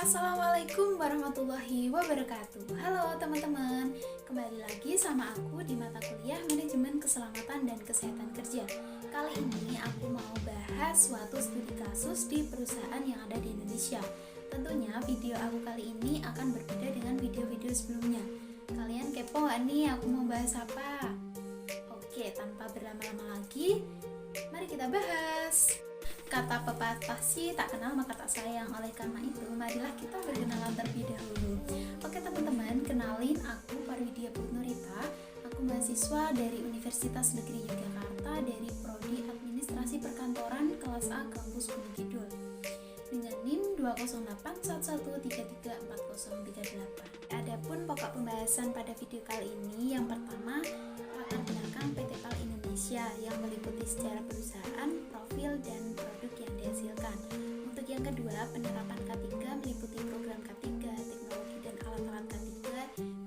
Assalamualaikum warahmatullahi wabarakatuh. Halo teman-teman, kembali lagi sama aku di mata kuliah Manajemen Keselamatan dan Kesehatan Kerja. Kali ini aku mau bahas suatu studi kasus di perusahaan yang ada di Indonesia. Tentunya video aku kali ini akan berbeda dengan video-video sebelumnya. Kalian kepo gak nih aku mau bahas apa? Oke, tanpa berlama-lama lagi, mari kita bahas. Kata pepatah sih tak kenal maka tak sayang. Oleh karena itu, marilah kita berkenalan terlebih dahulu. Oke teman-teman, kenalin aku Parwidia Putnurita. Aku mahasiswa dari Universitas Negeri Yogyakarta dari Prodi Administrasi Perkantoran kelas A Kampus Gunung Kidul dengan NIM 20811334038. Adapun pokok pembahasan pada video kali ini, yang pertama latar belakang PT PAL Indonesia yang meliputi sejarah perusahaan, profil, dan produk yang dihasilkan. Untuk yang kedua, penerapan K3 meliputi program K3, teknologi dan alat-alat K3,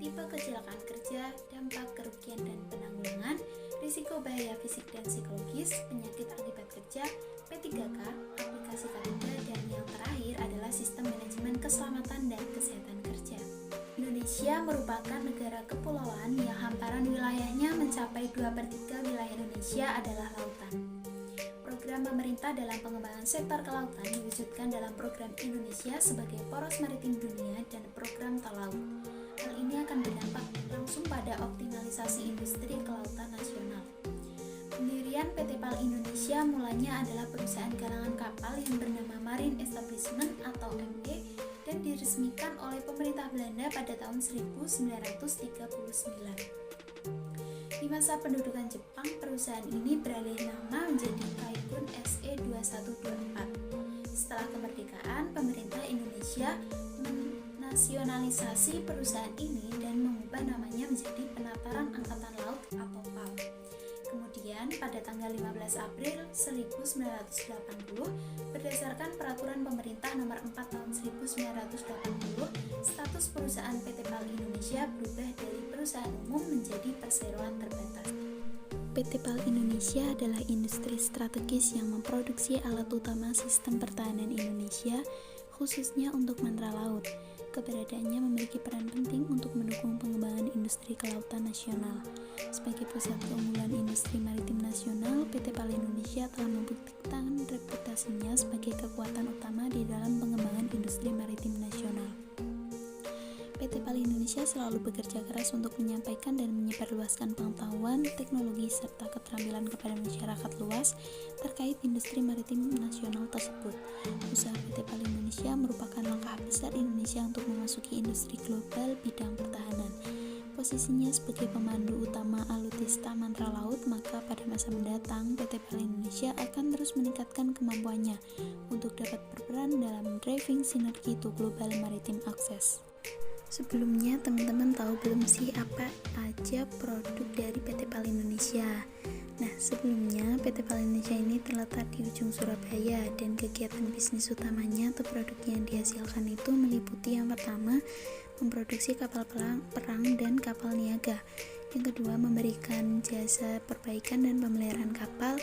tipe kecelakaan kerja, dampak kerugian dan penanggulangan, risiko bahaya fisik dan psikologis, penyakit akibat kerja, P3K, aplikasi K3, dan yang terakhir adalah sistem manajemen keselamatan dan kesehatan kerja. Indonesia merupakan negara kepulauan yang hamparan wilayahnya mencapai 2/3 wilayah Indonesia adalah lautan. Program pemerintah dalam pengembangan sektor kelautan diwujudkan dalam program Indonesia sebagai poros maritim dunia dan program Tol Laut. Hal ini akan berdampak langsung pada optimalisasi industri kelautan nasional. Pendirian PT PAL Indonesia mulanya adalah perusahaan galangan kapal yang bernama Marine Establishment atau ME dan diresmikan oleh pemerintah Belanda pada tahun 1939. Di masa pendudukan Jepang, perusahaan ini beralih nama menjadi Kaikun SE 2124. Setelah kemerdekaan, pemerintah Indonesia menasionalisasi perusahaan ini dan mengubah namanya menjadi Penataran Angkatan Laut atau PAL. Kemudian pada tanggal 15 April 1980, berdasarkan peraturan pemerintah nomor 4 tahun 1980, status perusahaan PT PAL Indonesia berubah dari perusahaan umum menjadi perseroan terbatas. PT PAL Indonesia adalah industri strategis yang memproduksi alat utama sistem pertahanan Indonesia, khususnya untuk mantra laut. Keberadaannya memiliki peran penting untuk mendukung pengembangan industri kelautan nasional. Sebagai pusat keunggulan industri maritim nasional, PT PAL Indonesia telah membuktikan reputasinya sebagai kekuatan utama di dalam pengembangan industri maritim nasional. PT PAL Indonesia selalu bekerja keras untuk menyampaikan dan menyebarluaskan pengetahuan, teknologi, serta keterampilan kepada masyarakat luas terkait industri maritim nasional tersebut. Usaha PT PAL Indonesia merupakan langkah besar Indonesia untuk memasuki industri global bidang pertahanan. Posisinya sebagai pemandu utama alutsista mantra laut, maka pada masa mendatang PT PAL Indonesia akan terus meningkatkan kemampuannya untuk dapat berperan dalam driving sinergi to global maritime access. Sebelumnya teman-teman tahu belum sih apa aja produk dari PT PAL Indonesia? Nah, sebelumnya PT PAL Indonesia ini terletak di ujung Surabaya dan kegiatan bisnis utamanya atau produk yang dihasilkan itu meliputi yang pertama, memproduksi kapal perang dan kapal niaga. Yang kedua, memberikan jasa perbaikan dan pemeliharaan kapal.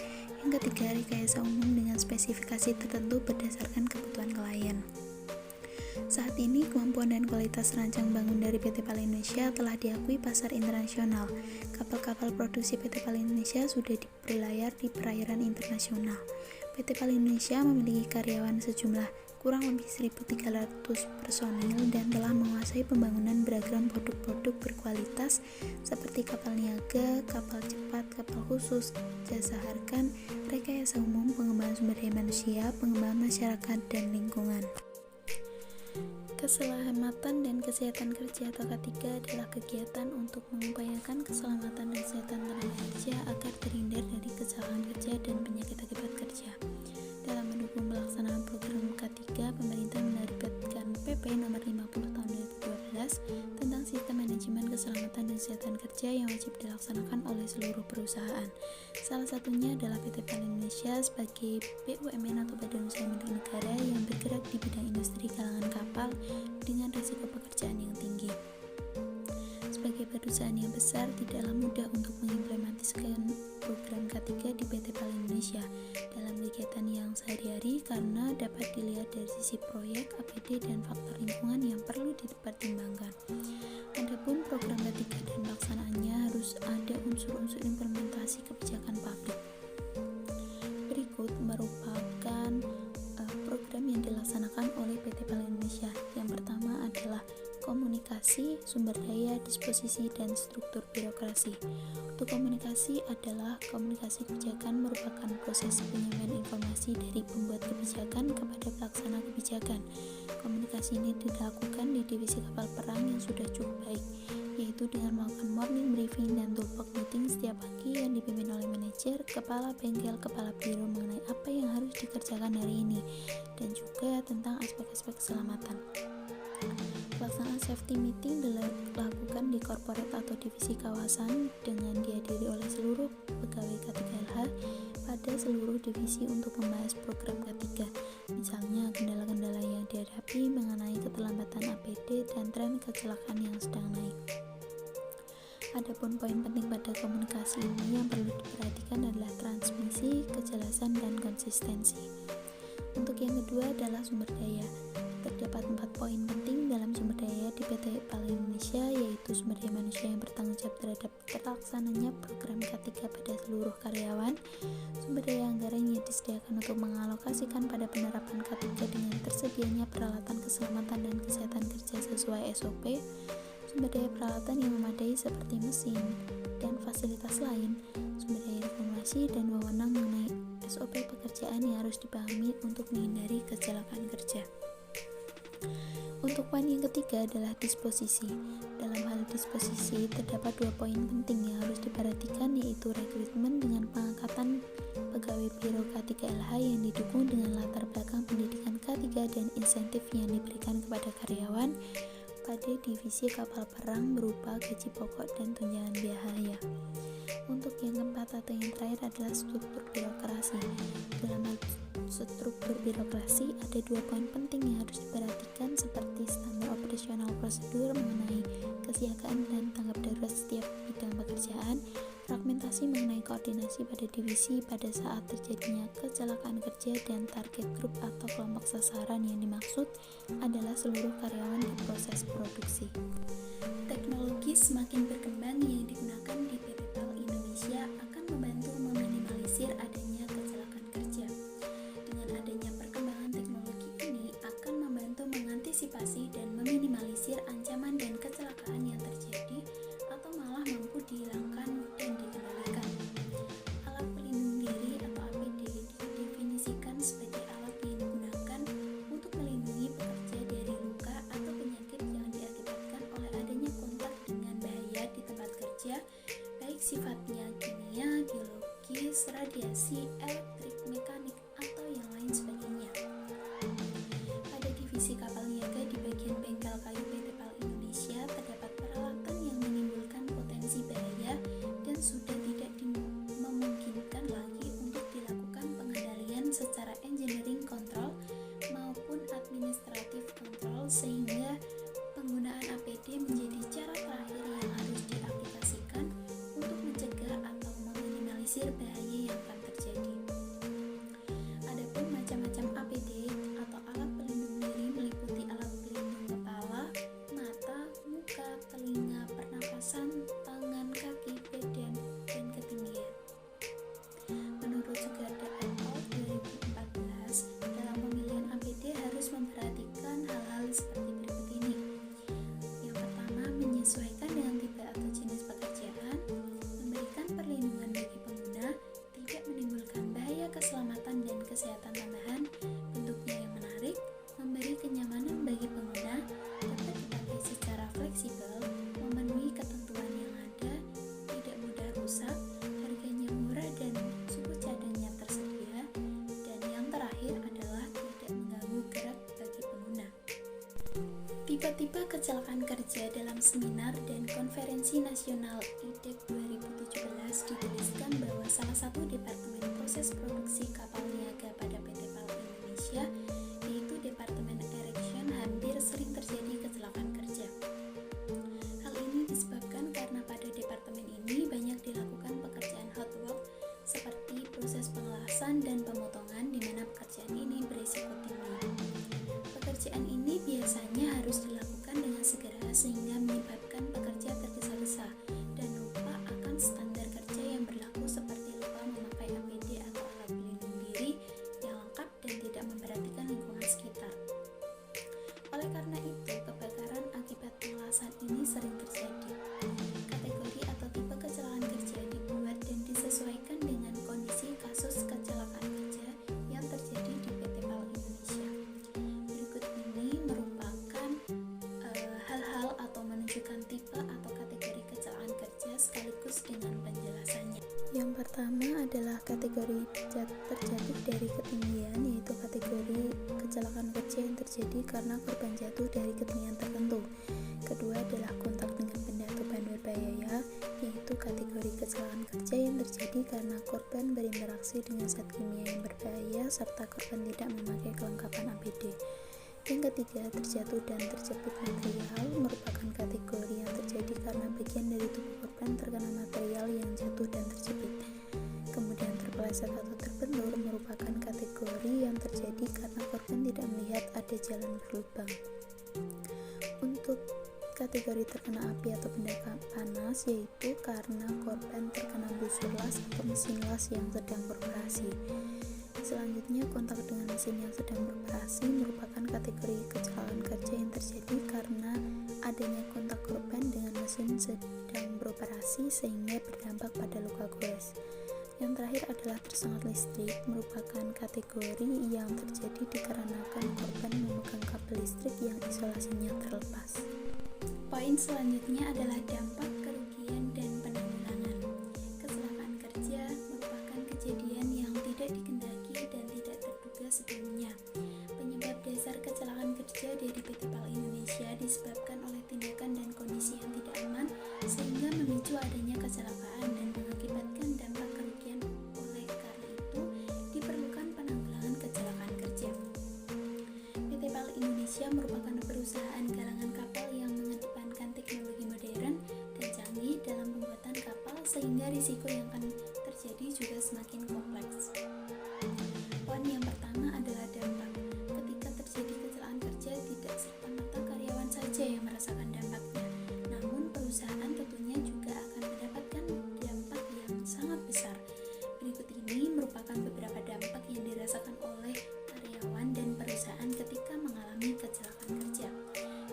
Yang ketiga, rekayasa umum dengan spesifikasi tertentu berdasarkan kebutuhan klien. Saat ini, kemampuan dan kualitas rancang bangun dari PT PAL Indonesia telah diakui pasar internasional. Kapal-kapal produksi PT PAL Indonesia sudah berlayar di perairan internasional. PT PAL Indonesia memiliki karyawan sejumlah kurang lebih 1.300 personil dan telah menguasai pembangunan beragam produk-produk berkualitas seperti kapal niaga, kapal cepat, kapal khusus, jasa harkan, rekayasa umum, pengembangan sumber daya manusia, pengembangan masyarakat, dan lingkungan. Keselamatan dan kesehatan kerja atau K3 adalah kegiatan untuk mengupayakan keselamatan dan kesehatan tenaga kerja agar terhindar dari kecelakaan kerja dan penyakit akibat kerja. Dalam mendukung pelaksanaan program K3, pemerintah menerbitkan PP nomor 50 tahun 2012 tentang sistem manajemen keselamatan dan kesehatan kerja yang wajib dilaksanakan oleh seluruh perusahaan. Salah satunya adalah PT PAL Indonesia sebagai BUMN atau badan usaha milik negara yang bergerak di bidang industri galangan kapal dengan risiko pekerjaan yang tinggi. Sebagai perusahaan yang besar, tidaklah mudah untuk mengimplementasikan program K3 di PT PAL Indonesia. Dalam kegiatan yang sehari-hari karena dapat dilihat dari sisi proyek, APD, dan faktor lingkungan yang perlu dipertimbangkan. Adapun program ketiga dan pelaksanaannya harus ada unsur-unsur implementasi kebijakan publik. Berikut merupakan program yang dilaksanakan oleh PT PAL Indonesia. Yang pertama adalah komunikasi, sumber daya, disposisi, dan struktur birokrasi. Untuk komunikasi adalah komunikasi kebijakan merupakan proses penyampaian informasi dari pembuat kebijakan kepada pelaksana kebijakan. Komunikasi ini dilakukan di divisi kapal perang yang sudah cukup baik, yaitu dengan melakukan morning briefing dan talk meeting setiap pagi yang dipimpin oleh manajer, kepala bengkel, kepala biro mengenai apa yang harus dikerjakan hari ini, dan juga tentang aspek-aspek keselamatan. Pelaksanaan safety meeting dilakukan di corporate atau divisi kawasan dengan dihadiri oleh seluruh pegawai K3LH pada seluruh divisi untuk membahas program K3, misalnya kendala-kendala yang dihadapi mengenai keterlambatan APD dan tren kecelakaan yang sedang naik. Adapun poin penting pada komunikasi ini yang perlu diperhatikan adalah transmisi, kejelasan, dan konsistensi. Untuk yang kedua adalah sumber daya. Terdapat 4 poin penting dalam sumber daya di PT PAL Indonesia, yaitu sumber daya manusia yang bertanggung jawab terhadap terlaksananya program K3 pada seluruh karyawan, sumber daya anggaran yang disediakan untuk mengalokasikan pada penerapan K3 dengan tersedianya peralatan keselamatan dan kesehatan kerja sesuai SOP, sumber daya peralatan yang memadai seperti mesin dan fasilitas lain, sumber daya informasi dan wewenang mengenai SOP pekerjaan yang harus dipahami untuk menghindari kecelakaan kerja. Untuk poin yang ketiga adalah disposisi. Dalam hal disposisi terdapat 2 poin penting yang harus diperhatikan, yaitu rekrutmen dengan pengangkatan pegawai biro K3LH yang didukung dengan latar belakang pendidikan K3 dan insentif yang diberikan kepada karyawan pada divisi kapal perang berupa gaji pokok dan tunjangan biaya. Untuk yang keempat atau yang terakhir adalah struktur birokrasi. Dalam hal struktur birokrasi ada 2 poin penting yang harus diperhatikan, seperti standar operasional prosedur mengenai kesiagaan dan tanggap darurat setiap bidang pekerjaan, fragmentasi mengenai koordinasi pada divisi pada saat terjadinya kecelakaan kerja, dan target grup atau kelompok sasaran yang dimaksud adalah seluruh karyawan di proses produksi. Teknologi semakin berkembang yang digunakan di PT PAL Indonesia akan membantu meminimalisir adanya kecelakaan kerja. Dengan adanya perkembangan teknologi ini akan membantu mengantisipasi dan meminimalisir ancaman dan kecelakaan yang terjadi atau malah mampu dihilangkan dan dikendalikan. Alat pelindung diri atau APD didefinisikan sebagai alat yang digunakan untuk melindungi pekerja dari luka atau penyakit yang diakibatkan oleh adanya kontak dengan bahaya di tempat kerja, baik sifatnya kimia, biologis, radiasi, elektrik, mekanik, atau yang lain sebagainya. Pada divisi kapal niaga di bagian bengkel kayu PT PAL Indonesia terdapat peralatan yang menimbulkan potensi bahaya dan sudah tidak memungkinkan lagi untuk dilakukan pengendalian secara engineering control maupun administratif control, sehingga penggunaan APD menjadi cara terakhir yang harus diaplikasikan untuk mencegah atau meminimalisir bahaya yang akan terjadi. Adapun macam-macam APD atau alat pelindung diri meliputi alat pelindung kepala, mata, muka, telinga, pernapasan, tangan, kaki, badan, dan ketinggian. Menurut Sugarda et al. 2014, dalam pemilihan APD harus memperhatikan hal-hal seperti berikut ini. Yang pertama, menyesuaikan dengan tipe atau jenis pekerjaan, memberikan perlindungan bagi pengguna, tidak menimbulkan bahaya keselamatan dan kesehatan tambahan, bentuknya yang menarik, memberi kenyamanan bagi pengguna, dapat dipakai secara fleksibel, memenuhi ketentuan yang ada, tidak mudah rusak, harganya murah dan suku cadangnya tersedia, dan yang terakhir adalah tidak mengganggu gerak bagi pengguna. Tipe-tipe kecelakaan kerja dalam seminar dan konferensi nasional IDEC 2017 dituliskan bahwa salah satu departemen proses produksi kapal niaga pada PT PAL Indonesia, yaitu Departemen Erection, hampir sering terjadi kecelakaan kerja. Hal ini disebabkan karena pada departemen ini banyak dilakukan pekerjaan hot work seperti proses pengelasan dan pemotongan ini sering terjadi. Kategori atau tipe kecelakaan kerja dibuat dan disesuaikan dengan kondisi kasus kecelakaan kerja yang terjadi di PT PAL Indonesia. Berikut ini merupakan hal-hal atau menunjukkan tipe atau kategori kecelakaan kerja sekaligus dengan penjelasannya. Yang pertama adalah kategori terjatuh dari ketinggian, yaitu kategori kecelakaan kerja yang terjadi karena korban jatuh dari ketinggian tertentu. Kedua adalah kontak dengan benda atau bahan berbahaya, yaitu kategori kecelakaan kerja yang terjadi karena korban berinteraksi dengan zat kimia yang berbahaya serta korban tidak memakai kelengkapan APD. Yang ketiga, terjatuh dan terjepit material merupakan kategori yang terjadi karena bagian dari tubuh korban terkena material yang jatuh dan terjepit. Kemudian terpeleset atau terbentur merupakan kategori yang terjadi karena korban tidak melihat ada jalan berlubang. Untuk kategori terkena api atau benda panas, yaitu karena korban terkena busur las atau mesin las yang sedang beroperasi. Selanjutnya, kontak dengan mesin yang sedang beroperasi merupakan kategori kecelakaan kerja yang terjadi karena adanya kontak korban dengan mesin sedang beroperasi sehingga berdampak pada luka gores. Yang terakhir adalah tersengat listrik, merupakan kategori yang terjadi dikarenakan korban memegang kabel listrik yang isolasinya terlepas. Poin selanjutnya adalah dampak, kerugian, dan penanggulangan. Kecelakaan kerja merupakan kejadian yang tidak dikendaki dan tidak terduga sebelumnya. Penyebab dasar kecelakaan kerja dari PT PAL Indonesia disebabkan oleh tindakan dan kondisi yang tidak aman sehingga memicu adanya kecelakaan dan mengakibatkan dampak kerugian. Oleh karena itu, diperlukan penanggulangan kecelakaan kerja. PT PAL Indonesia merupakan perusahaan galangan kapal yang mengedepankan teknologi modern dan canggih dalam pembuatan kapal sehingga risiko yang akan terjadi juga semakin kompleks. Poin yang pertama adalah dampak. Ketika terjadi kecelakaan kerja, tidak serta-merta karyawan saja yang merasakan dampaknya, namun perusahaan tentunya juga akan mendapatkan dampak yang sangat besar. Berikut ini merupakan beberapa dampak yang dirasakan oleh karyawan dan perusahaan ketika mengalami kecelakaan kerja.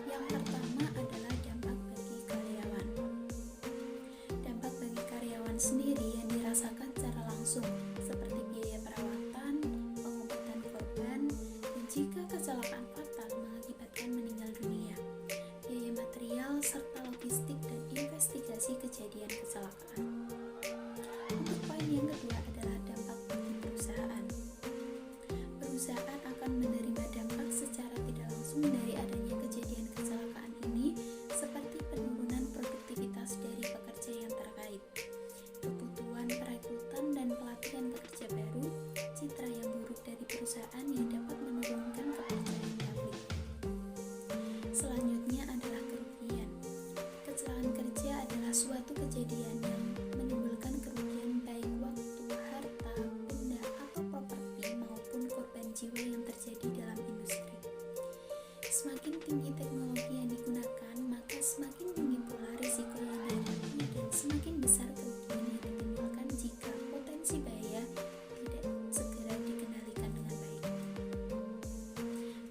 Yang pertama adalah dampak bagi karyawan. Dampak bagi karyawan sendiri yang dirasakan secara langsung, seperti biaya perawatan, pengobatan korban, dan jika kecelakaan fatal mengakibatkan meninggal dunia, biaya material, serta logistik dan investigasi kejadian kecelakaan. Untuk poin yang kedua adalah dampak bagi perusahaan. Perusahaan akan menerima dampak secara tidak langsung dari adanya kejadian kecelakaan ini, seperti penurunan produktivitas dari pekerja yang terkait, kebutuhan perekrutan dan pelatihan pekerja baru, citra yang buruk dari perusahaan yang dapat menurunkan kepercayaan publik. Selanjutnya adalah kerugian. Kecelakaan kerja adalah suatu kejadian yang menimbulkan kerugian baik waktu, harta, benda, atau properti maupun korban jiwa yang terjadi dalam industri. Semakin tinggi teknologi yang digunakan, maka semakin tinggi pula risiko yang dihadapi dan semakin besar kerugian yang ditimbulkan jika potensi bahaya tidak segera dikendalikan dengan baik.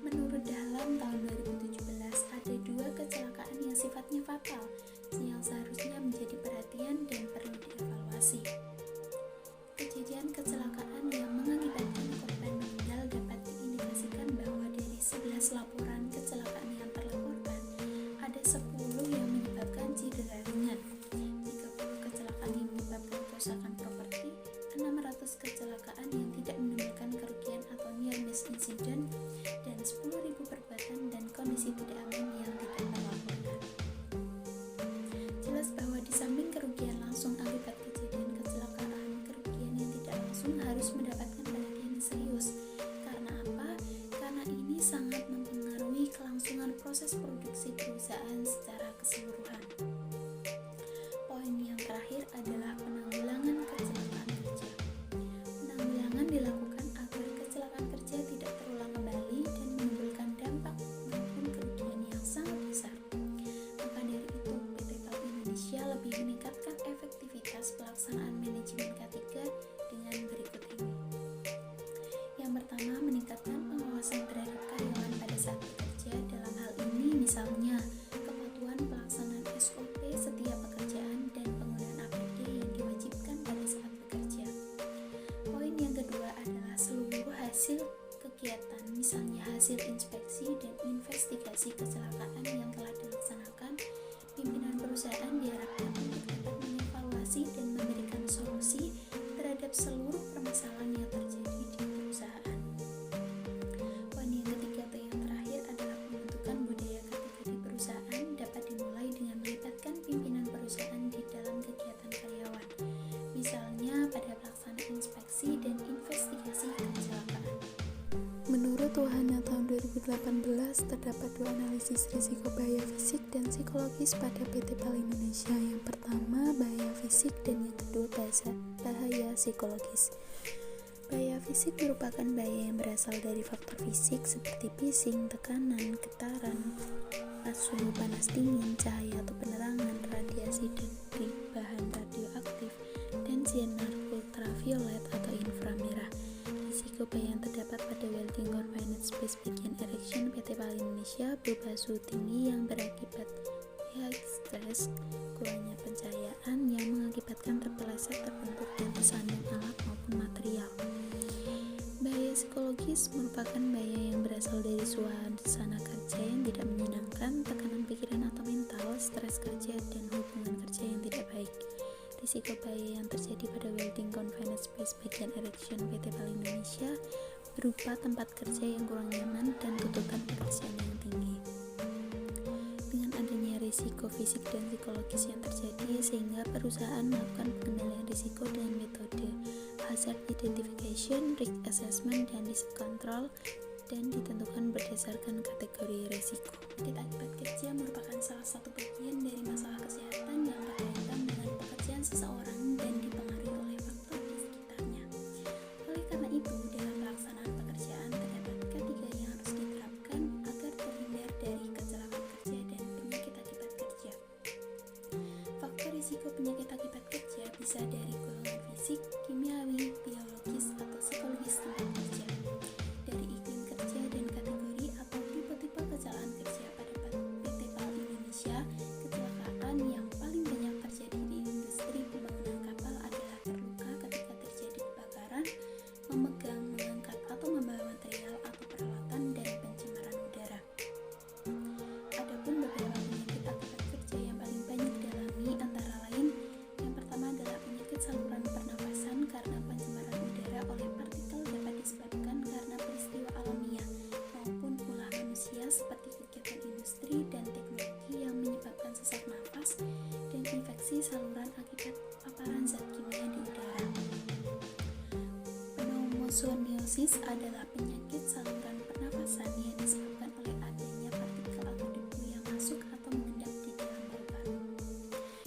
Menurut Dahlan tahun 2017, ada 2 kecelakaan yang sifatnya fatal yang seharusnya menjadi perhatian dan perlu dievaluasi. Kejadian kecelakaan yang mengakibatkan korban meninggal dapat diindikasikan bahwa dari 11 laporan kecelakaan yang terlaporkan, ada 10 yang menyebabkan cedera ringan, 30 kecelakaan yang menyebabkan kerusakan properti, 600 kecelakaan yang tidak menimbulkan kerugian atau near miss incident, dan 10.000 perbuatan dan kondisi tidak aman yang tidak terlaporkan. Jelas bahwa di samping kerugian langsung akibat kejadian kecelakaan, kerugian yang tidak langsung harus mendapatkan perhatian yang serius. Karena apa? Karena ini sangat mempengaruhi kelangsungan proses produksi perusahaan secara keseluruhan. Poin yang terakhir adalah penanggulangan kecelakaan kerja. Penanggulangan dilakukan agar kecelakaan kerja tidak terulang kembali dan menimbulkan dampak maupun kerugian yang sangat besar. Maka dari itu, PT PAL Indonesia lebih meningkatkan efektivitas pelaksanaan manajemen K3 dengan berikut ini. Yang pertama, meningkatkan pengawasan terhadap karyawan pada saat bekerja. Dalam hal ini misalnya kepatuhan pelaksanaan kecelakaan yang telah dilaksanakan, pimpinan perusahaan diharapkan untuk dapat mengevaluasi dan memberikan solusi terhadap seluruh permasalahan yang terjadi di perusahaan. Poin yang ketiga atau yang terakhir adalah pembentukan budaya K3 di perusahaan dapat dimulai dengan melibatkan pimpinan perusahaan di dalam kegiatan karyawan, misalnya pada pelaksanaan inspeksi dan investigasi kecelakaan. Menurut Wahana tahun 2018, terdapat 2 analisis risiko bahaya fisik dan psikologis pada PT PAL Indonesia. Yang pertama, bahaya fisik, dan yang kedua, bahaya psikologis. Bahaya fisik merupakan bahaya yang berasal dari faktor fisik seperti bising, tekanan, getaran, suhu panas dingin, cahaya atau penerangan, radiasi dari bahan radioaktif, dan sinar ultraviolet atau inframerah. Risiko bahaya yang terdapat pada welding confined space bagian erection PT PAL Indonesia berupa suhu tinggi yang berakibat heat stress, kurangnya pencahayaan yang mengakibatkan terpeleset, terbentuk, dan tersandung alat maupun material. Bahaya psikologis merupakan bahaya yang berasal dari suasana kerja yang tidak menyenangkan, tekanan pikiran atau mental, stres kerja, dan hubungan kerja yang tidak baik. Risiko bahaya yang terjadi pada welding confined space bagian erection PT PAL Indonesia berupa tempat kerja yang kurang nyaman dan tuntutan pekerjaan yang tinggi. Dengan adanya risiko fisik dan psikologis yang terjadi, sehingga perusahaan melakukan pengendalian risiko dengan metode hazard identification, risk assessment, dan risk control, dan ditentukan berdasarkan kategori risiko. Penyakit akibat kerja merupakan salah satu bagian dari masalah kesehatan yang berkaitan dengan pekerjaan seseorang dan dipengaruhi oleh faktor di sekitarnya. Oleh karena itu, dalam pelaksanaan pekerjaan terdapat K3 yang harus diterapkan agar terhindar dari kecelakaan kerja dan penyakit akibat kerja. Faktor risiko penyakit akibat kerja bisa dari golongan fisik, kimiawi, biologis, atau psikologis tempat kerja, dari iklim kerja dan kategori atau tipe-tipe kecelakaan kerja. Pada PT PAL Indonesia, kecelakaan yang paling banyak terjadi di industri pembangunan kapal adalah terluka ketika terjadi kebakaran, memegang, mengangkat, atau membawa material atau peralatan, dan pencemaran udara. Adapun beberapa penyakit akibat kerja yang paling banyak dialami antara lain, yang pertama adalah penyakit saluran pernafasan karena pencemaran udara oleh partikel dapat disebabkan karena peristiwa alamiah maupun ulah manusia seperti kegiatan industri dan teknologi yang menyebabkan sesak nafas dan infeksi saluran akibat paparan zat kimia di udara. Pneumoconiosis adalah penyakit saluran pernafasan yang disebabkan oleh adanya partikel atau debu yang masuk atau mengendap di dalam paru-paru.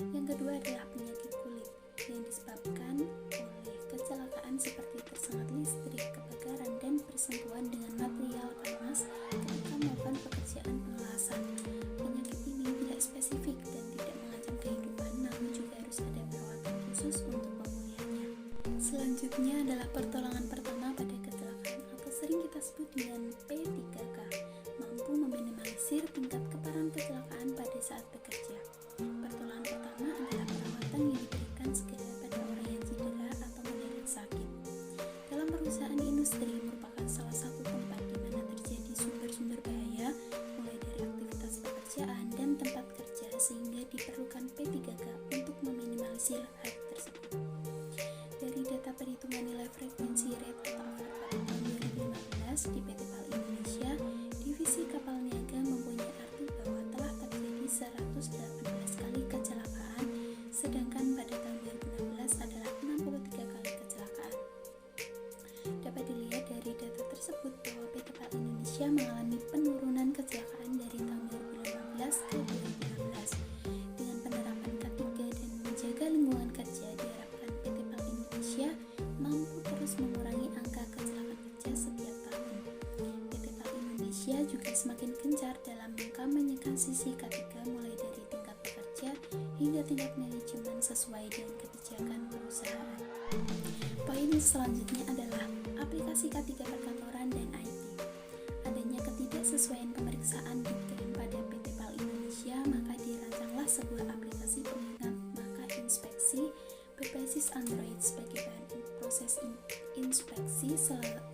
Yang kedua adalah penyakit kulit yang disebabkan oleh kecelakaan seperti tersengat listrik, kebakaran, dan bersentuhan dengan material panas ketika melakukan pekerjaan pengelasan. Penyakit ini tidak spesifik dan tidak mengancam kehidupan, namun juga harus ada perawatan khusus untuk pemulihannya. Selanjutnya adalah pertolongan pertama pada kecelakaan atau sering kita sebut dengan P3K, mampu meminimalisir tingkat keparahan kecelakaan pada saat bekerja. Pertolongan pertama adalah perawatan yang diberikan segera pada orang yang cedera atau mendadak sakit. Dalam perusahaan industri merupakan salah satu tempat di mana terjadi sumber-sumber bahaya, mulai dari aktivitas pekerjaan dan tempat kerja, sehingga diperlukan P3K untuk meminimalisir hal tersebut. Dari data perhitungan nilai frekuensi rate atau AFR pada tahun 2015 di PT PAL Indonesia, divisi kapal niaga mempunyai arti bahwa telah terjadi 118 kali kecelakaan, sedangkan pada tahun 2016 adalah 63 kali kecelakaan. Dapat dilihat dari data tersebut bahwa PT PAL Indonesia mengalami penurunan kecelakaan dari tahun 2015 ke 2016. Dengan penerapan K3 dan menjaga lingkungan kerja, diharapkan PT PAL Indonesia mampu terus mengurangi angka kecelakaan kerja setiap tahun. PT PAL Indonesia juga semakin gencar dalam mengkampanyekan sisi K3 mulai dari tingkat pekerja hingga tingkat manajemen sesuai dengan kebijakan perusahaan. Poin selanjutnya adalah aplikasi K3 perkantoran dan IT. Adanya ketidaksesuaian pemeriksaan diklaim pada PT PAL Indonesia, maka dirancanglah sebuah aplikasi pengingat maka inspeksi berbasis Android sebagai bahan proses inspeksi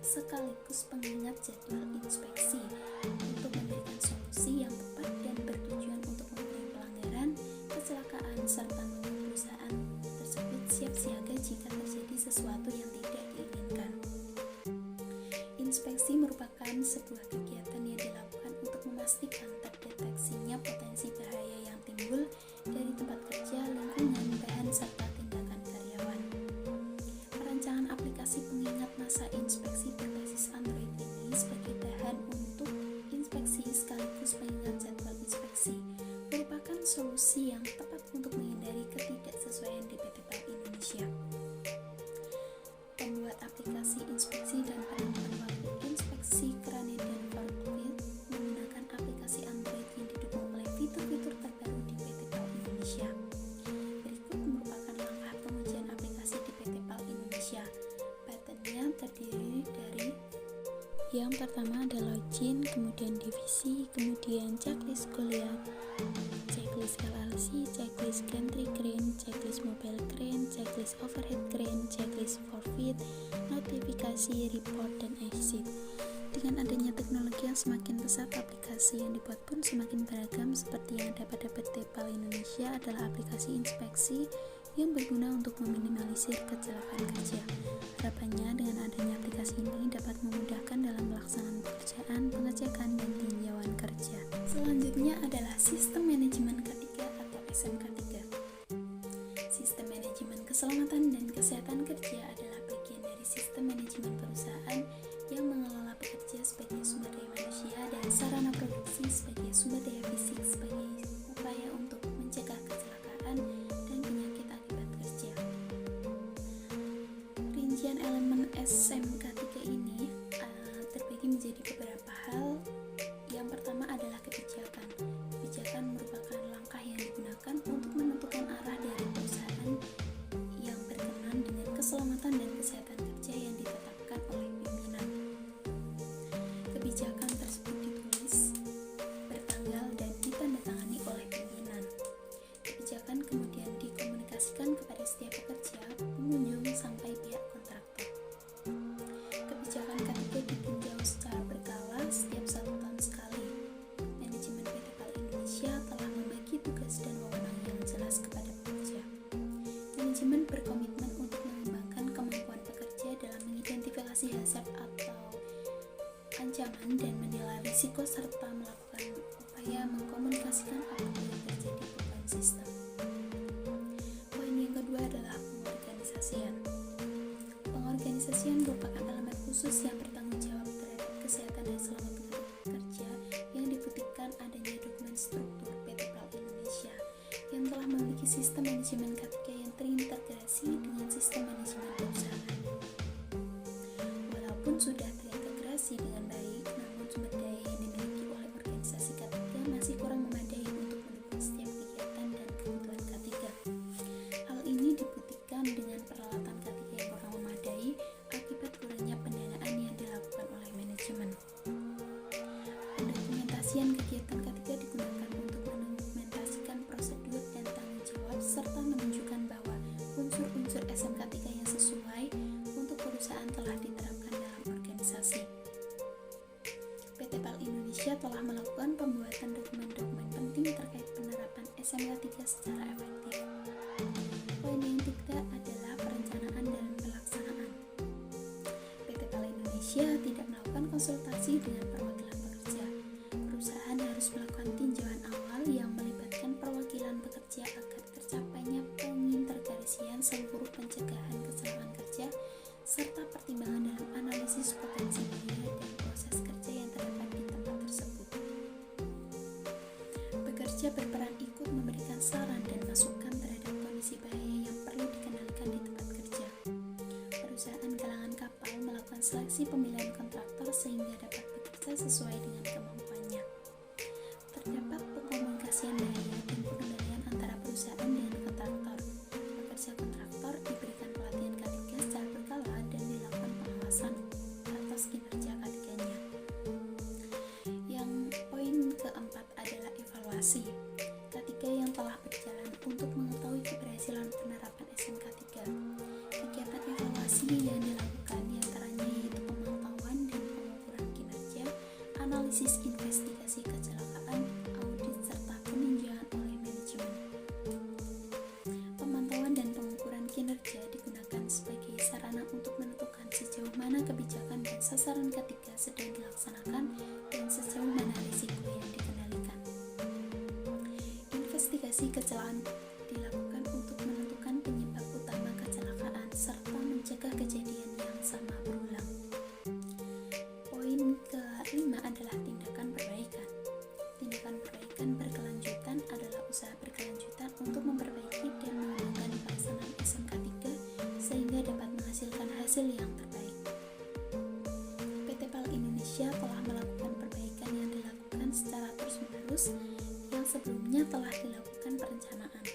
sekaligus pengingat jadwal inspeksi untuk memberikan solusi yang tepat jika terjadi sesuatu yang tidak diinginkan. Inspeksi merupakan sebuah kegiatan yang dilakukan untuk memastikan terdeteksinya potensi bahaya yang timbul dari tempat kerja, lingkungan, bahan, serta tindakan karyawan. Perancangan aplikasi pengingat masa inspeksi berbasis Android ini sebagai bahan untuk inspeksi sekaligus pengingat jadwal inspeksi merupakan solusi yang tepat untuk menghindari ketidaksesuaian di PT PAL Indonesia. Pembuat aplikasi inspeksi dan penentuan waktu inspeksi Kranen dan Forklift menggunakan aplikasi Android yang didukung oleh fitur-fitur terbaru di PT PAL Indonesia. Berikut merupakan langkah pengujian aplikasi di PT PAL Indonesia. Buttonnya terdiri dari yang pertama ada login, kemudian divisi, kemudian checklist Goliath, checklist LLC, checklist gantry crane, checklist mobile crane, checklist overhead crane, checklist forfeit, notifikasi, report, dan exit. Dengan adanya teknologi yang semakin pesat, aplikasi yang dibuat pun semakin beragam. Seperti yang ada pada PT PAL Indonesia adalah aplikasi inspeksi yang berguna untuk meminimalisir kecelakaan kerja. Harapannya dengan adanya aplikasi ini dapat memudahkan dalam pelaksanaan pekerjaan, pengecekan, dan tinjauan kerja. Selanjutnya adalah Sistem Manajemen K3 atau SMK3. Sistem Manajemen Keselamatan dan Kesehatan Kerja adalah bagian dari sistem manajemen perusahaan yang mengelola pekerja sebagai sumber daya manusia dan sarana produksi sebagai sumber daya fisik sebagai upaya untuk mencegah kecelakaan dan penyakit akibat kerja. Rincian elemen SMK3 ini terbagi menjadi beberapa hal. Yang pertama adalah kebijakan. Kebijakan merupakan langkah yang digunakan untuk menentukan arah dari perusahaan yang berkenan dengan keselamatan dan kesehatan kerja yang ditetapkan oleh pimpinan. Kebijakan tersebut ditulis, bertanggal, dan ditandatangani oleh pimpinan. Kebijakan kemudian dikomunikasikan kepada setiap pekerja, pengunjung, sampai pihak kontraktor. Kebijakan ketiga ditinjau secara berkala setiap 1 tahun sekali. Manajemen PT PAL Indonesia telah membagi tugas dan wewenang yang jelas kepada pekerja. Manajemen berkomitmen untuk mengembangkan kemampuan pekerja dalam mengidentifikasi hazard atau ancaman dan menilai risiko serta melakukan upaya mengkomunikasikan apabila terjadi perubahan sistem. Poin yang kedua adalah pengorganisasian. Pengorganisasian merupakan elemen khusus yang bertanggung jawab terhadap kesehatan dan keselamatan kerja yang dibuktikan adanya dokumen struktur PT PAL Indonesia yang telah memiliki sistem manajemen K3 yang terintegrasi dengan sistem manajemen perusahaan. Walaupun sudah terintegrasi dengan baik, namun sumber daya yang dimiliki oleh organisasi K3 masih kurang memadai untuk mendukung setiap kegiatan dan kebutuhan K3. Hal ini dibuktikan dengan peralatan K3 yang kurang memadai akibat kurangnya pendanaan yang dilakukan oleh manajemen. Pendokumentasian kegiatan K3 digunakan untuk mendokumentasikan prosedur dan tanggung jawab serta menunjukkan bahwa unsur-unsur SMK3 yang sesuai untuk perusahaan telah diterapkan dalam organisasi. PT PAL Indonesia telah melakukan pembuatan dokumen-dokumen penting terkait penerapan SMK3 secara efektif. Poin yang ketiga adalah perencanaan dan pelaksanaan. PT PAL Indonesia tidak melakukan konsultasi dengan perwakilan pekerja. Perusahaan harus melakukan tinjauan awal yang melibatkan perwakilan pekerja agar tercapainya pengintegrasian seluruh pencegahan kecelakaan kerja serta pertimbangan dalam analisis potensi bahaya dan proses kerja yang terdapat di tempat tersebut. Pekerja berperan ikut memberikan saran dan masukan terhadap kondisi bahaya yang perlu dikendalikan di tempat kerja. Perusahaan galangan kapal melakukan seleksi pemilihan kontraktor sehingga dapat bekerja sesuai dengan kemampuannya. Terdapat pengkomunikasian bahaya dan pengendalian antara perusahaan dengan kontraktor. Pekerja kontraktor diberikan pelatihan K3 secara berkala dan dilakukan pengawasan atas kinerja K3-nya. Yang poin keempat adalah evaluasi. K3 yang telah berjalan untuk mengetahui keberhasilan penerapan SMK3. Kegiatan evaluasi yang dilakukan diantaranya yaitu pemantauan dan pengukuran kinerja, analisis investigasi kecelakaan, audit, serta peninjauan oleh manajemen. Pemantauan dan pengukuran kinerja digunakan sasaran K3 sedang dilaksanakan dan sejauh mana risiko yang dikendalikan. Investigasi kecelakaan dilakukan untuk menentukan penyebab utama kecelakaan serta mencegah kejadian yang sama berulang. Poin kelima adalah tindakan perbaikan. Tindakan perbaikan berkelanjutan adalah usaha berkelanjutan untuk memperbaiki dan mengembangkan pelaksanaan SMK 3 sehingga dapat menghasilkan hasil yang terbaik. PT PAL Indonesia telah melakukan perbaikan yang dilakukan secara terus-menerus yang sebelumnya telah dilakukan perencanaan.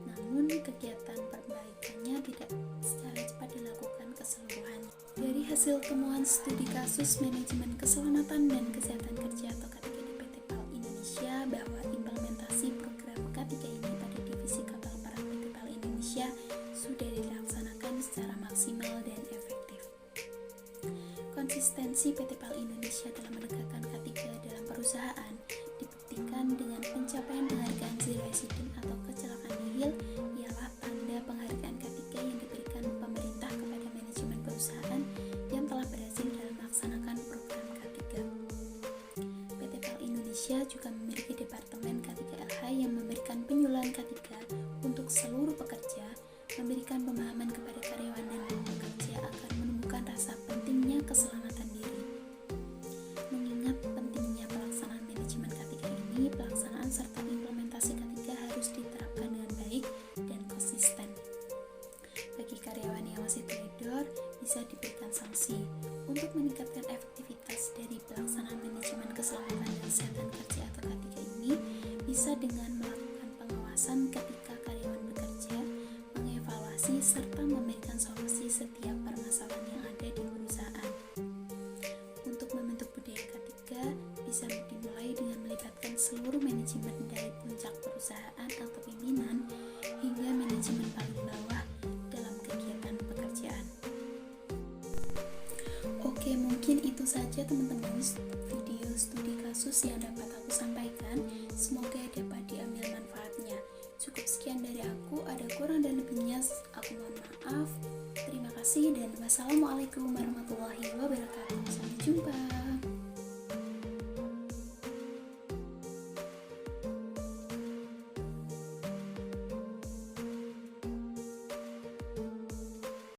Namun, kegiatan perbaikannya tidak secara cepat dilakukan keseluruhannya. Dari hasil temuan studi kasus manajemen keselamatan dan kesehatan kerja atau K3 di PT PAL Indonesia bahwa implementasi program K3 ini pada divisi kapal perang PT PAL Indonesia sudah dilaksanakan secara maksimal dan efektif. Konsistensi PT PAL Indonesia dalam menegakkan K3 dalam perusahaan dibuktikan dengan pencapaian penghargaan zero accident atau kecelakaan nihil ialah tanda penghargaan K3 yang diberikan pemerintah kepada manajemen perusahaan yang telah berhasil dalam melaksanakan program K3. PT PAL Indonesia juga memiliki Departemen K3LH yang memberikan penyuluhan K3 untuk seluruh pekerja, memberikan pemahaman kepada karyawan dan pekerja agar menemukan rasa pentingnya keselamatan diri. Mengingat pentingnya pelaksanaan manajemen K3 ini, pelaksanaan serta implementasi K3 harus diterapkan dengan baik dan konsisten. Bagi karyawan yang masih teledor, bisa diberikan sanksi. Untuk meningkatkan efektivitas dari pelaksanaan manajemen keselamatan dan kesehatan kerja atau K3 ini, bisa dengan melakukan pengawasan ketika karyawan bekerja, mengevaluasi serta memberikan solusi setiap permasalahan yang ada di perusahaan. Untuk membentuk budaya K3 bisa dimulai dengan melibatkan seluruh manajemen dari puncak perusahaan atau pimpinan hingga manajemen paling bawah dalam kegiatan pekerjaan. Oke, mungkin itu saja teman-teman video studi kasus yang dapat aku sampaikan. Semoga dapat diambil manfaatnya. Cukup sekian dari aku, ada kurang dan lebihnya aku mohon maaf. Terima kasih dan wassalamualaikum warahmatullahi wabarakatuh. Sampai jumpa.